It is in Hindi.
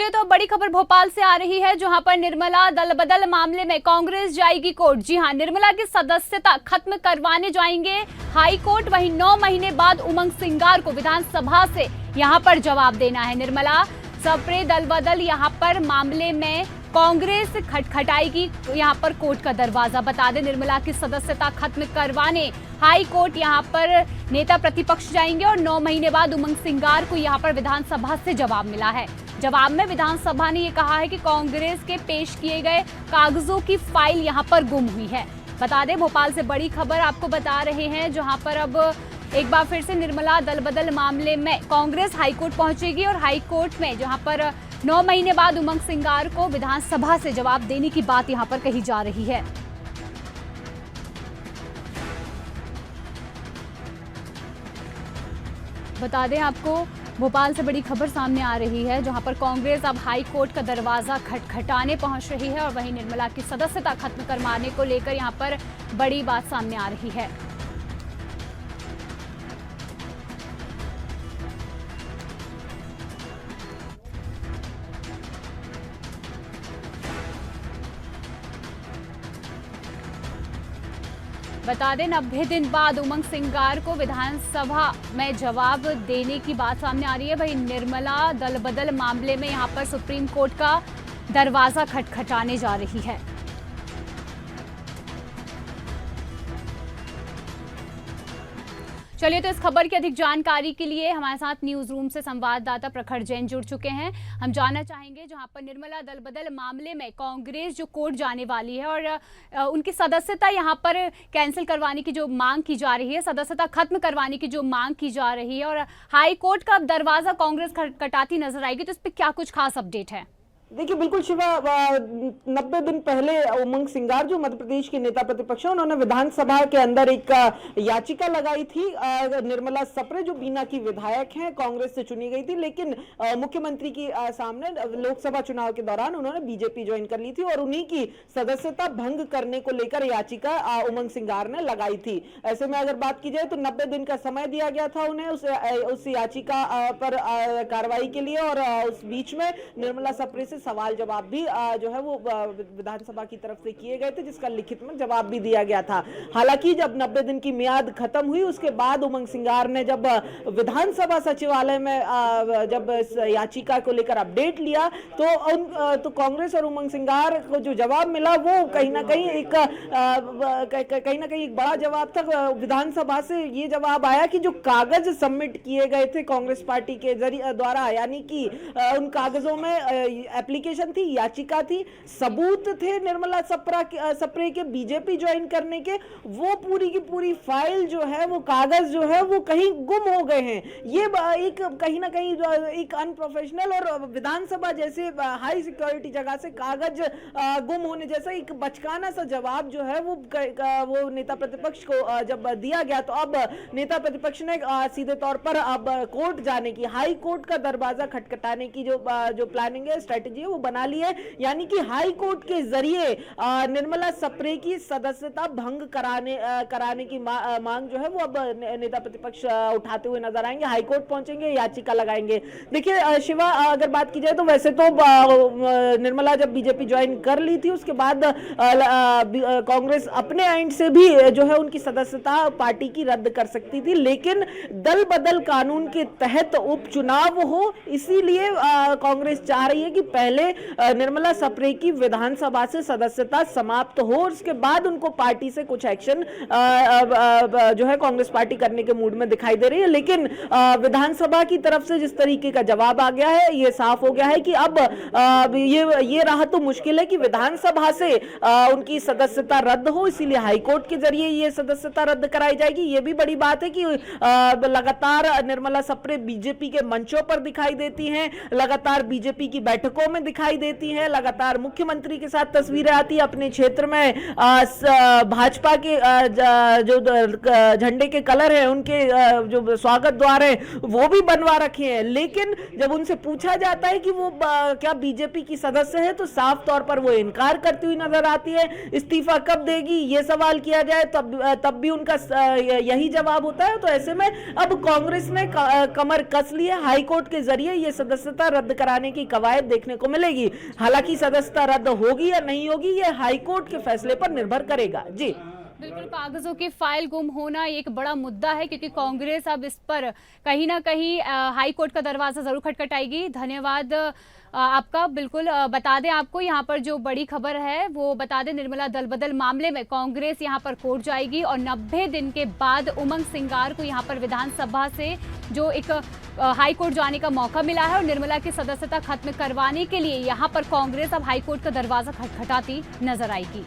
चलिए तो बड़ी खबर भोपाल से आ रही है, जहां पर निर्मला दल बदल मामले में कांग्रेस जाएगी कोर्ट। जी हां, निर्मला की सदस्यता खत्म करवाने जाएंगे हाई कोर्ट। वहीं 9 महीने बाद उमंग सिंगार को विधानसभा से यहां पर जवाब देना है। निर्मला सप्रे दल बदल यहां पर मामले में कांग्रेस खटखटाएगी यहां पर कोर्ट का दरवाजा। बता दें, निर्मला की सदस्यता खत्म करवाने हाई कोर्ट यहां पर नेता प्रतिपक्ष जाएंगे और 9 महीने बाद उमंग सिंगार को यहां पर विधानसभा से जवाब मिला है। जवाब में विधानसभा ने ये कहा है कि कांग्रेस के पेश किए गए कागजों की फाइल यहां पर गुम हुई है। बता दें, भोपाल से बड़ी खबर आपको बता रहे हैं, जहां पर अब एक बार फिर से निर्मला दल बदल मामले में कांग्रेस हाईकोर्ट पहुंचेगी और हाईकोर्ट में जहां पर 9 महीने बाद उमंग सिंगार को विधानसभा से जवाब देने की बात यहां पर कही जा रही है। बता दें आपको, भोपाल से बड़ी खबर सामने आ रही है, जहां पर कांग्रेस अब हाई कोर्ट का दरवाजा खटखटाने पहुंच रही है और वहीं निर्मला की सदस्यता खत्म करवाने को लेकर यहां पर बड़ी बात सामने आ रही है। बता दें, 90 दिन बाद उमंग सिंगार को विधानसभा में जवाब देने की बात सामने आ रही है। वहीं निर्मला दल बदल मामले में यहां पर सुप्रीम कोर्ट का दरवाजा खटखटाने जा रही है। चलिए तो इस खबर की अधिक जानकारी के लिए हमारे साथ न्यूज रूम से संवाददाता प्रखर जैन जुड़ चुके हैं। हम जानना चाहेंगे, जहां पर निर्मला दल बदल मामले में कांग्रेस जो कोर्ट जाने वाली है और उनकी सदस्यता यहां पर कैंसिल करवाने की जो मांग की जा रही है, सदस्यता खत्म करवाने की जो मांग की जा रही है और हाई कोर्ट का दरवाजा कांग्रेस खटखटाती नजर आएगी, तो इस पर क्या कुछ खास अपडेट है? देखिए, बिल्कुल शिवा, 90 दिन पहले उमंग सिंगार जो मध्य प्रदेश के नेता प्रतिपक्ष हैं, उन्होंने विधानसभा के अंदर एक याचिका लगाई थी। निर्मला सप्रे जो बीना की विधायक हैं, कांग्रेस से चुनी गई थी, लेकिन मुख्यमंत्री की सामने लोकसभा चुनाव के दौरान उन्होंने बीजेपी ज्वाइन कर ली थी और उन्हीं की सदस्यता भंग करने को लेकर याचिका उमंग सिंगार ने लगाई थी। ऐसे में अगर बात की जाए तो 90 दिन का समय दिया गया था उन्हें उस याचिका पर कार्रवाई के लिए, और उस बीच में निर्मला सप्रे से सवाल जवाब भी जो है वो विधानसभा की तरफ से किए गए थे, जिसका लिखित में जवाब भी दिया गया था। हालांकि जब 90 दिन की मियाद खत्म हुई, उसके बाद उमंग सिंगार ने जब विधानसभा सचिवालय में जब इस याचिका को लेकर अपडेट लिया तो कांग्रेस और उमंग सिंगार को जो जवाब मिला वो कहीं ना कहीं एक बड़ा जवाब था। विधानसभा से ये जवाब आया कि जो कागज सबमिट किए गए थे कांग्रेस पार्टी के द्वारा, यानी कि उन कागजों में एप्लीकेशन थी, याचिका थी, सबूत थे निर्मला सप्रे के बीजेपी ज्वाइन करने के, वो पूरी की पूरी फाइल जो है, वो कागज जो है वो कहीं गुम हो गए हैं। ये एक कहीं ना कहीं एक अनप्रोफेशनल और विधानसभा जैसे हाई सिक्योरिटी जगह से कागज गुम होने जैसा एक बचकाना सा जवाब जो है वो नेता प्रतिपक्ष को जब दिया गया, तो अब नेता प्रतिपक्ष ने सीधे तौर पर अब कोर्ट जाने की, हाई कोर्ट का दरवाजा खटखटाने की जो प्लानिंग है, स्ट्रेटेजी वो बना ली है। यानी कि हाई कोर्ट के जरिए निर्मला सप्रे की सदस्यता भंग कराने की मांग जो है वो अब नेता प्रतिपक्ष उठाते हुए नजर आएंगे। हाई कोर्ट पहुंचेंगे, याचिका लगाएंगे। देखिए शिवा, अगर बात की जाए तो वैसे तो निर्मला जब बीजेपी ज्वाइन कर ली थी, उसके बाद कांग्रेस अपने एंड से भी जो है उनकी सदस्यता पार्टी की रद्द कर सकती थी, लेकिन दल बदल कानून के तहत उपचुनाव हो, इसीलिए कांग्रेस चाह रही है कि पहले निर्मला सप्रे की विधानसभा से सदस्यता समाप्त हो, उसके बाद उनको पार्टी से कुछ एक्शन जो है कांग्रेस पार्टी करने के मूड में दिखाई दे रही है। लेकिन विधानसभा की तरफ से जिस तरीके का जवाब आ गया है, ये साफ हो गया है कि अब ये रहा तो मुश्किल है कि विधानसभा से उनकी सदस्यता रद्द हो, इसीलिए हाईकोर्ट के जरिए ये सदस्यता रद्द कराई जाएगी। ये भी बड़ी बात है कि लगातार निर्मला सप्रे बीजेपी के मंचों पर दिखाई देती हैं, लगातार बीजेपी की बैठकों में दिखाई देती हैं, लगातार मुख्यमंत्री के साथ तस्वीरें आती है, अपने क्षेत्र में भाजपा के जो झंडे के कलर है उनके जो स्वागत द्वार है वो भी बनवा रखे हैं। लेकिन जब उनसे पूछा जाता है कि वो क्या बीजेपी की सदस्य है तो साफ तौर पर वो इनकार करती हुई नजर आती है। इस्तीफा कब देगी ये सवाल किया जाए तब भी उनका यही जवाब होता है। तो ऐसे में अब कांग्रेस ने कमर कस ली है, हाईकोर्ट के जरिए ये सदस्यता रद्द कराने की कवायद देखने को मिलेगी। हालांकि सदस्यता रद्द होगी या नहीं होगी ये हाईकोर्ट के फैसले पर निर्भर करेगा। जी बिल्कुल, कागजों की फाइल गुम होना एक बड़ा मुद्दा है, क्योंकि कांग्रेस अब इस पर कहीं ना कहीं हाई कोर्ट का दरवाजा जरूर खटखटाएगी। धन्यवाद आपका। बिल्कुल बता दें आपको, यहाँ पर जो बड़ी खबर है वो बता दें, निर्मला दल बदल मामले में कांग्रेस यहाँ पर कोर्ट जाएगी और 90 दिन के बाद उमंग सिंगार को यहाँ पर विधानसभा से जो एक हाई कोर्ट जाने का मौका मिला है और निर्मला की सदस्यता खत्म करवाने के लिए यहाँ पर कांग्रेस अब हाई कोर्ट का दरवाजा खटखटाती नजर आएगी।